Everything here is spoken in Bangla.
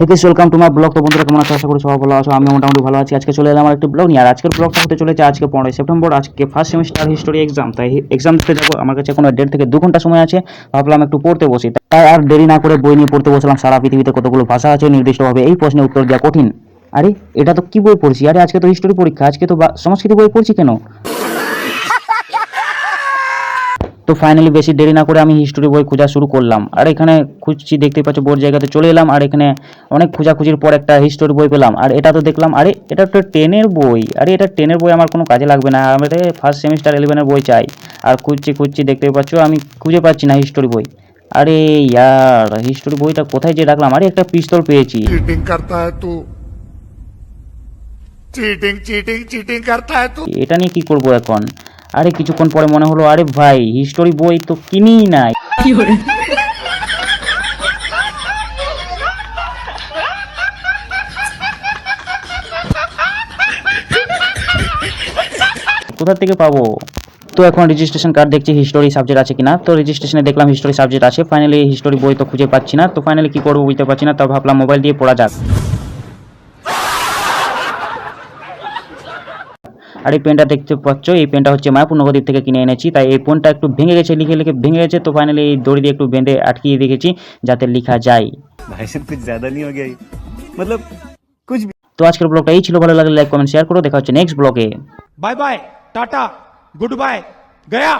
Welcome to my blog. তো বন্ধুরা কেমন আছো? আশা করি সবাই ভালো আছো। আমি মোটামুটি ভালো আছি। আজকে চলে এলাম আমার একটি ব্লগ নিয়ে। আর আজকের ব্লগটা হতে চলেছে আজকে 15 সেপ্টেম্বর, আজকে ফার্স্ট সেমিস্টার হিস্টোরি এক্সাম। তাই এক্সাম দিতে যাবো। আমার কাছে কোনো 1.5 থেকে 2 ঘন্টা সময় আছে। ভাবলাম একটু পড়তে বসি। তাই আর দেরি না করে বই নিয়ে পড়তে বসলাম। সারা পৃথিবীতে কতগুলো ভাষা আছে নির্দিষ্টভাবে, এই প্রশ্নের উত্তর দেওয়া কঠিন। আরে এটা তো কি বই পড়ছি? আরে আজকে তো হিস্টোরি পরীক্ষা, আজকে তো সংস্কৃত বই পড়ছি কেন? তো ফাইনালি বেশি দেরি না করে আমি হিস্টোরি বই খোঁজা শুরু করলাম। আর এখানে খুঁজছি, দেখতে পাচ্ছ বোর্ড জায়গাতে চলে এলাম। আর এখানে অনেক খোঁজাখুঁজির পর একটা হিস্টোরি বই পেলাম। আর এটা তো দেখলাম, আরে এটা তো 10-এর বই। আরে এটা 10-এর বই আমার কোনো কাজে লাগবে না, আমাদের ফার্স্ট সেমিস্টার 11-এর বই চাই। আর খুঁজছি দেখতে পাচ্ছ আমি খুঁজে পাচ্ছি না হিস্টোরি বই। আরে ইয়ার, হিস্টোরি বইটা কোথায় যে রাখলাম? আরে একটা পিস্তল পেয়েছি। चीटिंग करता है तू। चीटिंग चीटिंग चीटिंग करता है तू। এটা নিয়ে কি করব এখন? আরে কিছুক্ষণ পরে মনে হলো, আরে ভাই হিস্টোরি বই তো কিনিই নাই। কোথা থেকে পাবো? তো এখন রেজিস্ট্রেশন কার্ড দেখছি হিস্টোরি সাবজেক্ট আছে কিনা। তো রেজিস্ট্রেশনে দেখলাম হিস্টোরি সাবজেক্ট আছে। ফাইনালি হিস্টোরি বই তো খুঁজে পাচ্ছি না। তো ফাইনালি কি করবো বুঝতে পারছি না। তো ভাবলাম মোবাইল দিয়ে পড়া যাক। আর এই পেনটা দেখতে পাচ্ছ, এই পেনটা হচ্ছে মায়াপুর নবদ্বীপ থেকে কিনে এনেছি। তাই এই পেনটা একটু ভেঙে গেছে, লিখে লিখে ভেঙে গেছে। তো ফাইনালি এই দড়ি দিয়ে একটু বেঁধে আটকিয়ে রেখেছি যাতে লেখা যায়। भाई साहब कुछ ज्यादा नहीं हो गया ये? मतलब कुछ भी। তো আজকের ব্লগটা এই ছিল। ভালো লাগলে লাইক কমেন্ট শেয়ার করো। দেখা হচ্ছে নেক্সট ব্লগে। Bye bye ta-ta good bye गया।